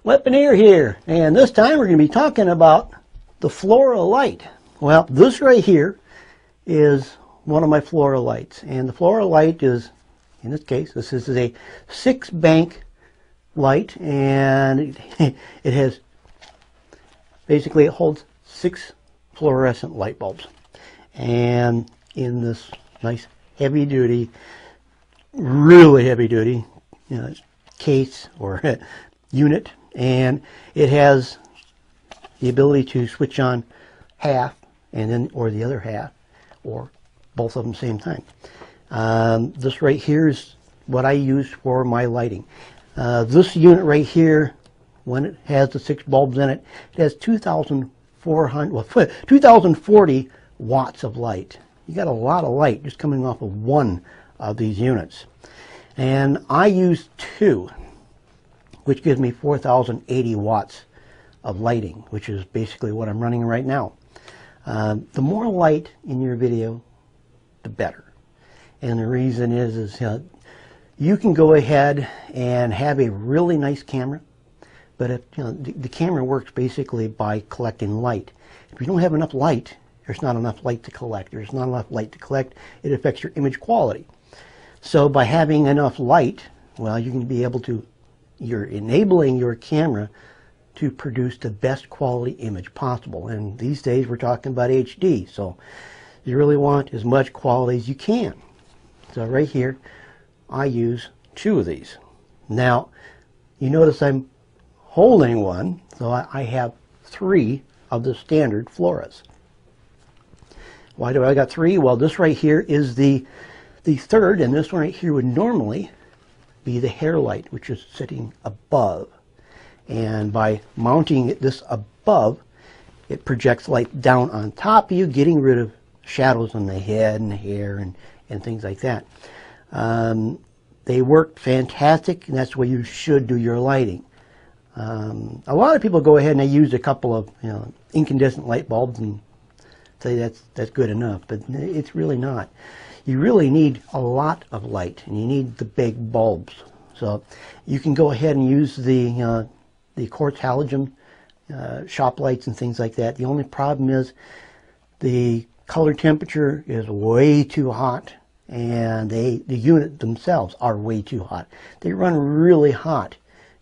Weaponeer here, and this time we're going to be talking about the Flora light. Well, this right here is one of my Flora lights, and the Flora light is, in this case, this is a 6-bank light, and it has, basically it holds 6 fluorescent light bulbs. And in this nice heavy duty, really heavy duty, case or unit, and it has the ability to switch on half and then or the other half or both of them same time. This right here is what I use for my lighting. This unit right here, when it has the 6 bulbs in it, it has 2040 watts of light. You got a lot of light just coming off of one of these units. And I use 2, which gives me 4080 watts of lighting, which is basically what I'm running right now. The more light in your video, the better. And the reason is you can go ahead and have a really nice camera, but if, the camera works basically by collecting light. If you don't have enough light, there's not enough light to collect. There's not enough light to collect. It affects your image quality. So by having enough light, well, you can be able to, you're enabling your camera to produce the best quality image possible. And these days we're talking about HD, so you really want as much quality as you can. So right here, I use 2 of these. Now, you notice I'm holding one, so I have 3 of the standard Floras. Why do I got 3? Well, this right here is the third, and this one right here would normally be the hair light, which is sitting above. And by mounting this above, it projects light down on top of you, getting rid of shadows on the head and the hair and things like that. They work fantastic, and that's the way you should do your lighting. A lot of people go ahead and they use a couple of incandescent light bulbs and say that's good enough, but it's really not. You really need a lot of light, and you need the big bulbs. So you can go ahead and use the quartz halogen shop lights and things like that. The only problem is the color temperature is way too hot, and the unit themselves are way too hot. They run really hot,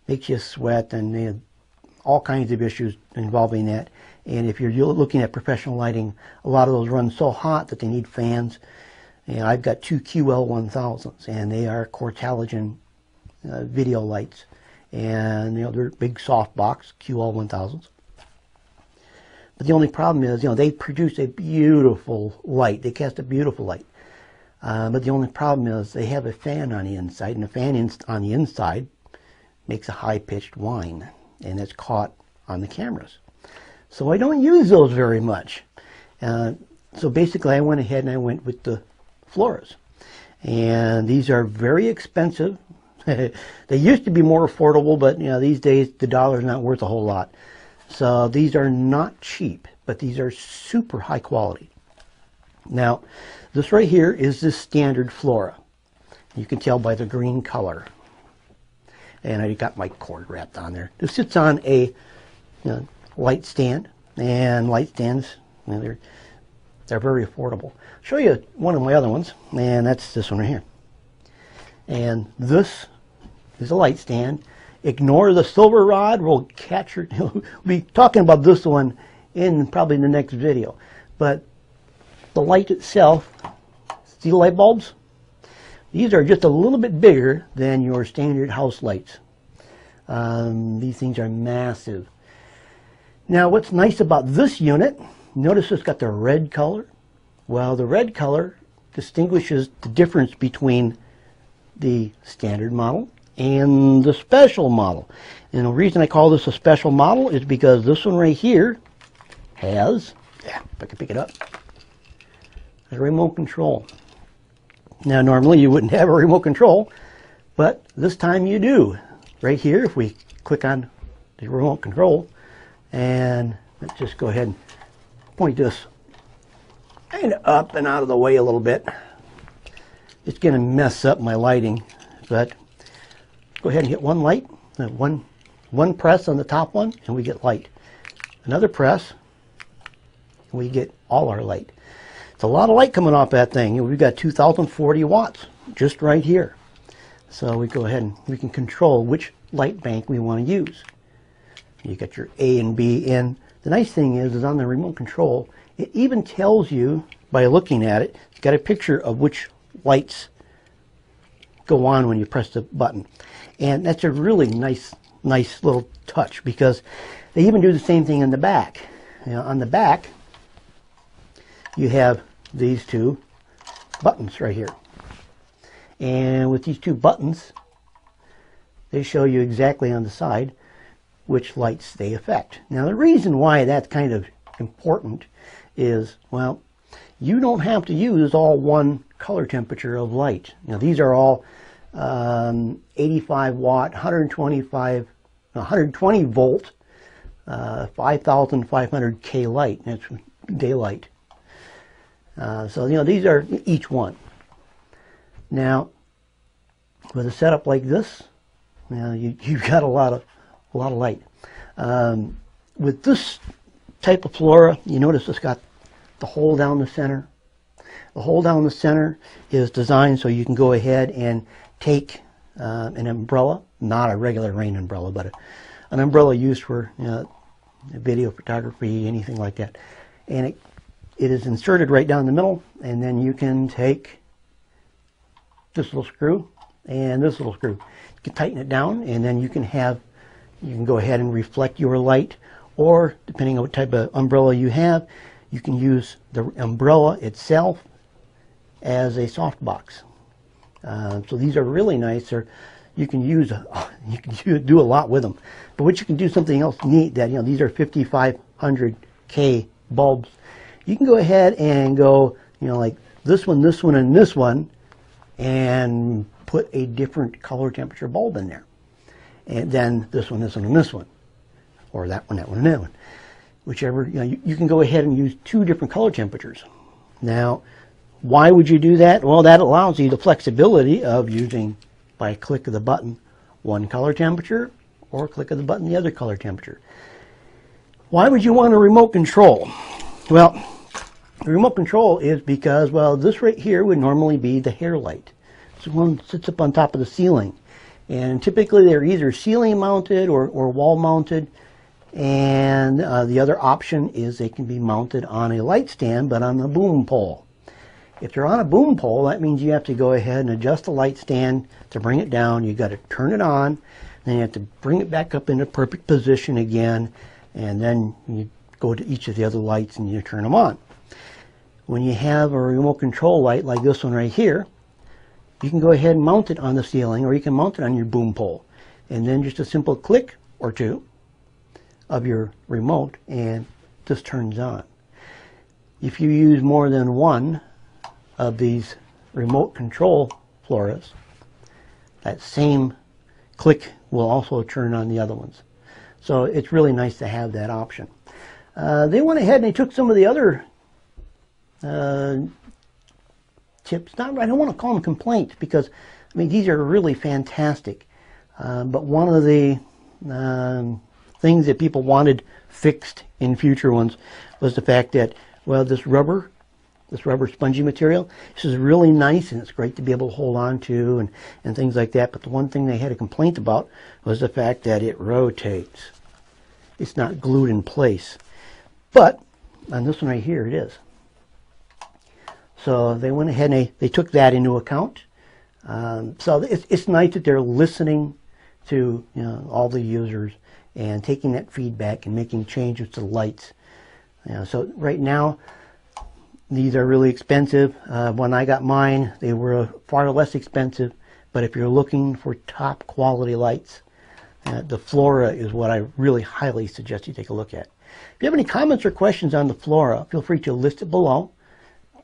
makes you sweat, and they have all kinds of issues involving that. And if you're looking at professional lighting, a lot of those run so hot that they need fans. And I've got 2 QL1000s, and they are quartz halogen video lights. And they're big softbox QL1000s. But the only problem is, they produce a beautiful light. They cast a beautiful light. But the only problem is they have a fan on the inside, and the fan on the inside makes a high-pitched whine, and it's caught on the cameras. So I don't use those very much. So basically I went ahead and I went with the Floras. And these are very expensive. They used to be more affordable, but these days the dollar's not worth a whole lot. So these are not cheap, but these are super high quality. Now, this right here is the standard Flora. You can tell by the green color. And I got my cord wrapped on there. This sits on a light stand, and light stands, they're very affordable. I'll show you one of my other ones, and that's this one right here. And this is a light stand. Ignore the silver rod. We'll be talking about this one in probably the next video. But the light itself, see the light bulbs? These are just a little bit bigger than your standard house lights. These things are massive. Now, what's nice about this unit, notice it's got the red color. Well, the red color distinguishes the difference between the standard model and the special model. And the reason I call this a special model is because this one right here has, if I can pick it up, a remote control. Now, normally you wouldn't have a remote control, but this time you do. Right here, if we click on the remote control, and let's just go ahead and point this kind of up and out of the way a little bit. It's going to mess up my lighting, but go ahead and hit one light, one One press on the top one and we get light. Another press and we get all our light. It's a lot of light coming off that thing. We've got 2040 watts just right here. So we go ahead and we can control which light bank we want to use. You got your A and B in. The nice thing is on the remote control, it even tells you by looking at it, it's got a picture of which lights go on when you press the button. And that's a really nice little touch, because they even do the same thing in the back. You know, on the back, you have these two buttons right here. And with these two buttons, they show you exactly on the side which lights they affect. Now the reason why that's kind of important is, well, you don't have to use all one color temperature of light. Now these are all 85 watt, 120 volt, 5500 K light. That's daylight. So you know, these are each one. Now with a setup like this, you know, you've got a lot of light. With this type of Flora, you notice it's got the hole down the center. The hole down the center is designed so you can go ahead and take an umbrella, not a regular rain umbrella, but an umbrella used for, you know, video photography, anything like that. And it is inserted right down the middle, and then you can take this little screw and this little screw. You can tighten it down, and then you can go ahead and reflect your light, or depending on what type of umbrella you have, you can use the umbrella itself as a softbox. So these are really nice. You can do a lot with them. But what you can do, something else neat, that, you know, these are 5500 K bulbs. You can go ahead and go, you know, like this one, and this one, and put a different color temperature bulb in there. And then this one, and this one. Or that one, and that one. Whichever, you know, you can go ahead and use two different color temperatures. Now, why would you do that? Well, that allows you the flexibility of using, by a click of the button, one color temperature, or a click of the button, the other color temperature. Why would you want a remote control? Well, the remote control is because, well, this right here would normally be the hair light. This one sits up on top of the ceiling. And typically they're either ceiling mounted or wall mounted. And the other option is they can be mounted on a light stand, but on a boom pole. If they're on a boom pole, that means you have to go ahead and adjust the light stand to bring it down. You've got to turn it on, then you have to bring it back up into perfect position again, and then you go to each of the other lights and you turn them on. When you have a remote control light like this one right here, you can go ahead and mount it on the ceiling, or you can mount it on your boom pole. And then just a simple click or two of your remote and this turns on. If you use more than one of these remote control Floras, that same click will also turn on the other ones. So it's really nice to have that option. They went ahead and they took some of the other tips. I don't want to call them complaints, because I mean, these are really fantastic. But one of the things that people wanted fixed in future ones was the fact that, well, this rubber spongy material, this is really nice and it's great to be able to hold on to and things like that. But the one thing they had a complaint about was the fact that it rotates. It's not glued in place. But on this one right here, it is. So they went ahead and they took that into account. So it's nice that they're listening to, you know, all the users and taking that feedback and making changes to the lights. You know, so right now, these are really expensive. When I got mine, they were far less expensive. But if you're looking for top quality lights, the Flora is what I really highly suggest you take a look at. If you have any comments or questions on the Flora, feel free to list it below.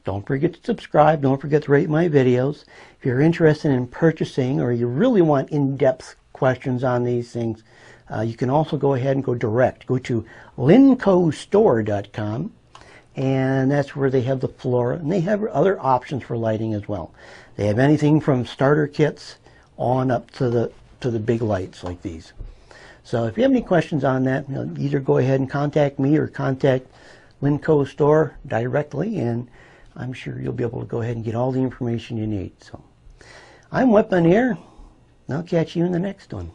Don't forget to subscribe. Don't forget to rate my videos. If you're interested in purchasing, or you really want in-depth questions on these things, you can also go ahead and go direct. Go to lincostore.com, and that's where they have the Flora, and they have other options for lighting as well. They have anything from starter kits on up to the big lights like these. So if you have any questions on that, either go ahead and contact me or contact Linco store directly, and I'm sure you'll be able to go ahead and get all the information you need. So I'm Weaponeer, and I'll catch you in the next one.